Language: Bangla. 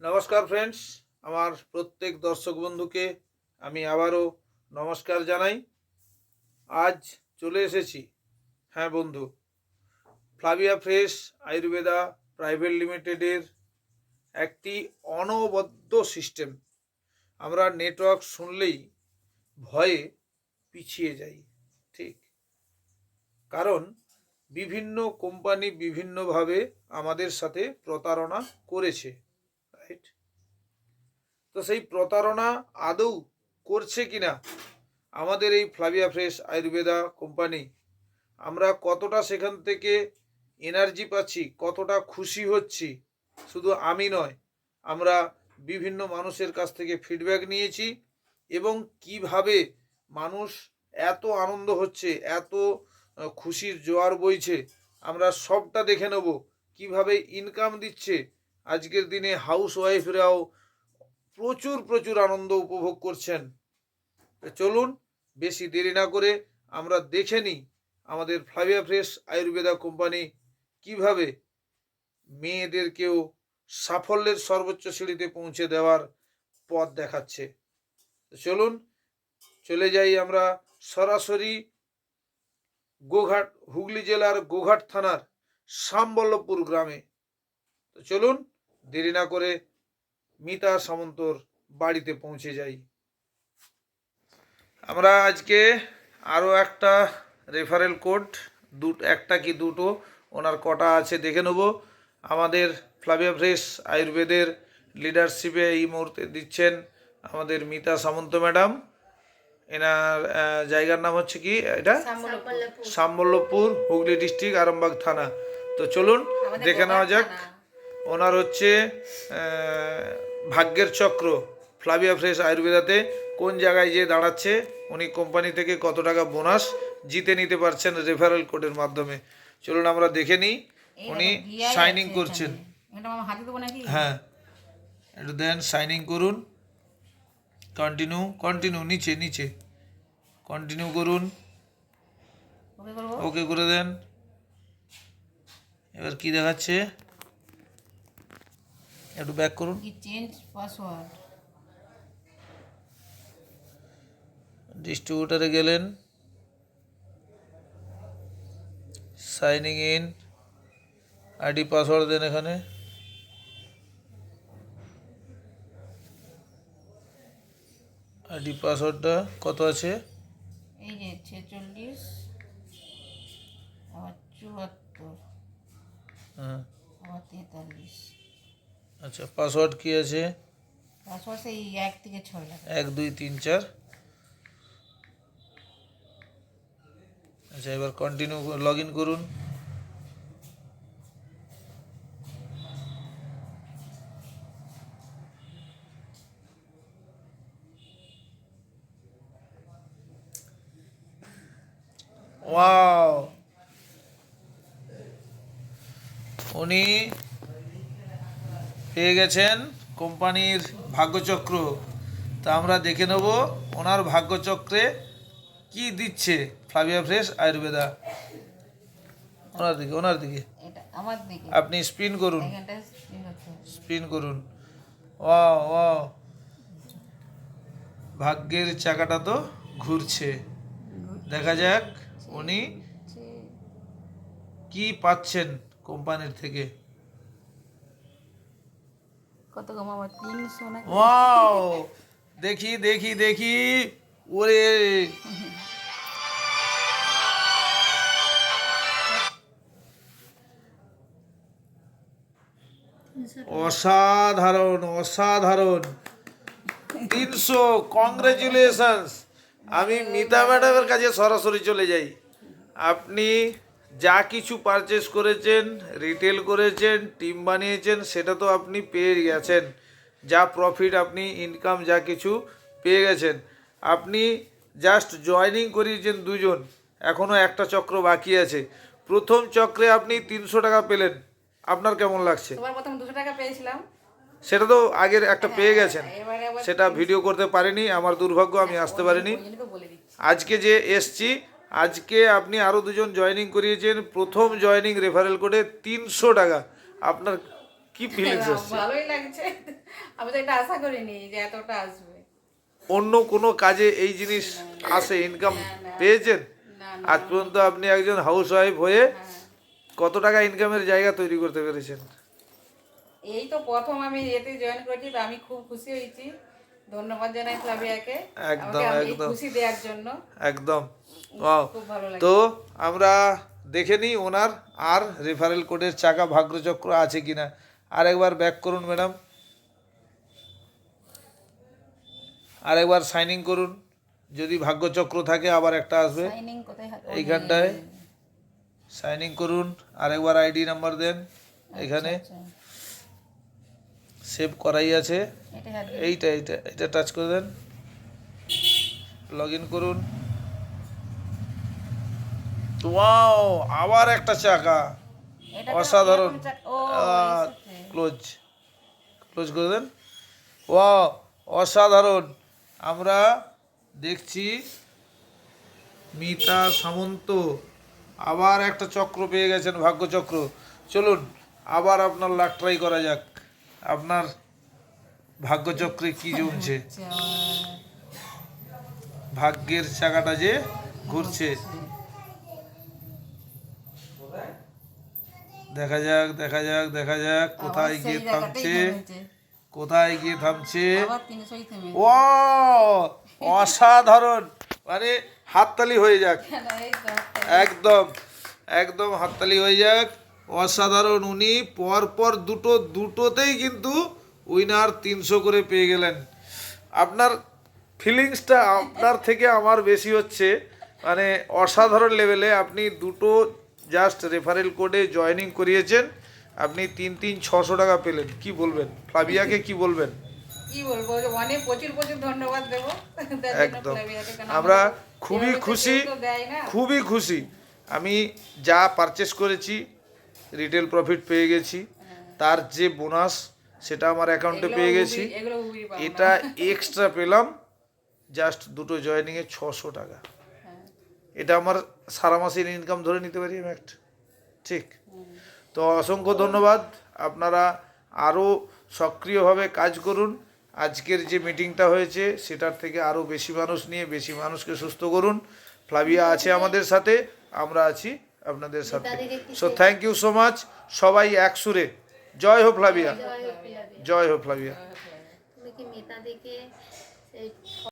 नमस्कार फ्रेंड्स আমার প্রত্যেক দর্শক বন্ধুকে আমি আবারও নমস্কার জানাই। আজ চলে এসেছি, হ্যাঁ বন্ধু, ফ্লাভিয়া ফ্রেশ আয়ুর্বেদা প্রাইভেট লিমিটেডের একটি অনবদ্য সিস্টেম। আমরা নেটওয়ার্ক শুনলেই ভয়ে পিছিয়ে যাই, ঠিক? কারণ বিভিন্ন কোম্পানি বিভিন্নভাবে আমাদের সাথে প্রতারণা করেছে, রাইট? তো সেই প্রতারণা আদৌ করছে কিনা আমাদের এই ফ্লাভিয়া ফ্রেশ আয়ুর্বেদা কোম্পানি, আমরা কতটা সেখান থেকে এনার্জি পাচ্ছি, কতটা খুশি হচ্ছি, শুধু আমি নয়, আমরা বিভিন্ন মানুষের কাছ থেকে ফিডব্যাক নিয়েছি এবং কিভাবে মানুষ এত আনন্দ হচ্ছে, এত খুশির জোয়ার বইছে, আমরা সবটা দেখে নেব। কিভাবে ইনকাম দিচ্ছে, আজকের দিনে হাউস ওয়াইফরাও প্রচুর প্রচুর আনন্দ উপভোগ করছেন। চলুন বেশি দেরি না করে আমরা দেখে নিই আমাদের ফ্লাভিয়া ফ্রেশ আয়ুর্বেদা কোম্পানি কিভাবে মেয়েদেরকেও সাফল্যের সর্বোচ্চ সিঁড়িতে পৌঁছে দেওয়ার পথ দেখাচ্ছে। চলুন চলে যাই আমরা সরাসরি গোঘাট, হুগলি জেলার গোঘাট থানার শ্যামবল্লভপুর গ্রামে। তো চলুন দেরি না করে মিতা সামন্তর বাড়িতে পৌঁছে যাই। আমরা আজকে আরও একটা রেফারেল কোড, একটা কি দুটো, ওনার কটা আছে দেখে নেব। আমাদের ফ্লাভিয়া ফ্রেশ আয়ুর্বেদের লিডারশিপে এই মুহূর্তে দিচ্ছেন আমাদের মিতা সামন্ত ম্যাডাম। এনার জায়গার নাম হচ্ছে কি, এটা শ্যামবল্লভপুর, হুগলি ডিস্ট্রিক্ট, আরামবাগ থানা। তো চলুন দেখে নেওয়া যাক। ওনার হচ্ছে ভাগ্যের চক্র ফ্লাভিয়া ফ্রেশ আয়ুর্বেদাতে কোন জায়গায় যে দাঁড়াচ্ছে, উনি কোম্পানি থেকে কত টাকা বোনাস জিতে নিতে পারছেন রেফারেল কোডের মাধ্যমে। চলুন আমরা দেখে নিই। উনি সাইনিং করছেন, হ্যাঁ একটু দেন, সাইনিং করুন। কন্টিনিউ কন্টিনিউ, নিচে নিচে কন্টিনিউ করুন, ওকে করে দেন। এবার কি দেখাচ্ছে, একটু ব্যাক করুন। চেঞ্জ পাসওয়ার্ড, ডিস্ট্রিবিউটারে গেলেন, সাইনিং ইন, আইডি পাসওয়ার্ড দেন। এখানে আইডি পাসওয়ার্ডটা কত আছে, এই যে 46 আবার 74 হ্যাঁ আবার 43। আচ্ছা, পাসওয়ার্ড কি আছে, পাসওয়ার্ড সেই 1 থেকে 6 লাগে, 1 2 3 4। আচ্ছা, এবার কন্টিনিউ লগ ইন করুন। ওয়াও, উনি পেয়ে গেছেন কোম্পানির ভাগ্যচক্র। তা আমরা দেখে নেব ওনার ভাগ্যচক্রে কি দিচ্ছে ফ্লাভিয়া ফ্রেশ আয়ুর্বেদা। ওনার দিকে, ওনার দিকে, এটা আমার দিকে, আপনি স্পিন করুন, এখানটা স্পিন হচ্ছে, স্পিন করুন। ওয়াও ওয়াও, ভাগ্যের চাকাটা তো ঘুরছে। দেখা যাক উনি কি পাচ্ছেন কোম্পানির থেকে। কত কমাবো, 300 নাকি? ওয়াও, দেখি দেখি দেখি, ওরে অসাধারণ অসাধারণ, 300, কংগ্রেচুলেশনস। আমি মিতা ম্যাডামের কাছে সরাসরি চলে যাই। আপনি যা কিছু পারচেস করেছেন, রিটেল করেছেন, টিম বানিয়েছেন, সেটা তো আপনি পেয়ে গেছেন। যা প্রফিট, আপনি ইনকাম যা কিছু পেয়ে গেছেন। আপনি জাস্ট জয়েনিং করিয়েছেন দুজন, এখনও একটা চক্র বাকি আছে। প্রথম চক্রে আপনি 300 টাকা পেলেন, আপনার কেমন লাগছে? প্রথম 200 টাকা পেয়েছিলাম, সেটা তো আগের একটা পেয়ে গেছেন, সেটা ভিডিও করতে পারিনি, আমার দুর্ভাগ্য, আমি আসতে পারিনি। আজকে যে এসছি, আজকে আপনি আরও দুজন জয়েনিং করিয়েছেন, প্রথম জয়েনিং রেফারেল কোডে 300 টাকা। আপনার কি ফিলিংস এসছে? ভালোই লাগছে। আমি তো এটা আশা করিনি যে এতটা আসবে। অন্য কোনো কাজে এই জিনিস আসে, ইনকাম পেয়েছেন? না আজ পর্যন্ত আপনি একজন হাউস ওয়াইফ হয়ে হ্যাঁ। কত টাকা ইনকামের জায়গা তৈরি করতে পেরেছেন? এই তো প্রথম আমি এতে জয়েন করেছি, তো আমি খুব খুশি হয়েছি। ধন্যবাদ জানাই ফ্লাভিয়াকে একদম, আমাকে এই একদম। খুশি দেওয়ার জন্য। একদম। ওয়াও। খুব ভালো লাগে। তো আমরা দেখে নিই ওনার আর রেফারেল কোডের চাকা ভাগ্যচক্র আছে কিনা। আর একবার ব্যাক করুন ম্যাডাম, আর একবার সাইনিং করুন। যদি ভাগ্যচক্র থাকে আবার একটা আসবে সাইনিং কোথায় হবে? এইখানটায়। সাইনিং করুন, আর একবার আইডি নাম্বার দেন এখানে। আচ্ছা, সেভ করাই আছে। এটা হাত দিয়ে। এইটা এইটা এটা টাচ করে দেন, লগ ইন করুন। ওয়াও, আবার একটা চাকা, এটা তো অসাধারণ। এরকম ও এই সাথে। ক্লোজ ক্লোজ করে দেন। ওয়াও, অসাধারণ। আমরা দেখছি মিতা সামন্ত আবার একটা চক্র পেয়ে গেছেন, ভাগ্যচক্র। চলুন আবার আপনার লাক ট্রাই করা যাক। আপনার ভাগ্যচক্রে কি জমছে, আচ্ছা, ভাগ্যের চাকাটা যে ঘুরছে। দেখা যাক, দেখা যাক, দেখা যাক কোথায় আবার গিয়ে সেই জায়গাটাই থামছে, থেমেছে। কোথায় গিয়ে থামছে। আবার 300 ই থেমেছে। ওয়াও, অসাধারণ। মানে হাততালি হয়ে যাক। কেন এই তো একদম, একদম হাততালি হয়ে যাক। অসাধারণ। উনি পরপর দুটোতেই কিন্তু উইনার 300 করে পেয়ে গেলেন। আপনার ফিলিংসটা আপনার থেকে আমার বেশি হচ্ছে, মানে অসাধারণ লেভেলে। আপনি দুটো জাস্ট রেফারেল কোডে জয়েনিং করিয়েছেন, আপনি 600 টাকা পেলেন। কি বলবেন ফ্লাভিয়াকে, কি বলবেন? কি বলবো, যে অনেক প্রচুর প্রচুর ধন্যবাদ দেবো তার জন্য একদম। ফ্লাভিয়াকে, কারণ আমরা আমাদের খুবই এভাবে তো খুশি, কেউ তো দেয় না। খুবই খুশি। আমি যা পারচেস করেছি রিটেল প্রফিট পেয়ে গেছি, তার যে বোনাস সেটা আমার অ্যাকাউন্টে এগুলো পেয়ে গেছি। এগুলো উবরি পাবো না। এটা এক্সট্রা পেলাম জাস্ট দুটো জয়েনিংয়ে 600 টাকা। হ্যাঁ। এটা আমার সারা মাসের ইনকাম ধরে নিতে পারি আমি একটা। ঠিক। তো অসংখ্য ধন্যবাদ। আপনারা আরও সক্রিয়ভাবে কাজ করুন। আজকের যে মিটিংটা হয়েছে সেটার থেকে আরও বেশি মানুষ নিয়ে বেশি মানুষকে সুস্থ করুন। ফ্লাভিয়া আছে আমাদের সাথে, আমরা আছি আপনাদের সাথে। So thank you so much. সবাই এক সুরে জয় হো ফ্লাভিয়া, জয় হো ফ্লাভিয়া। তুমি কি মিতা দিকে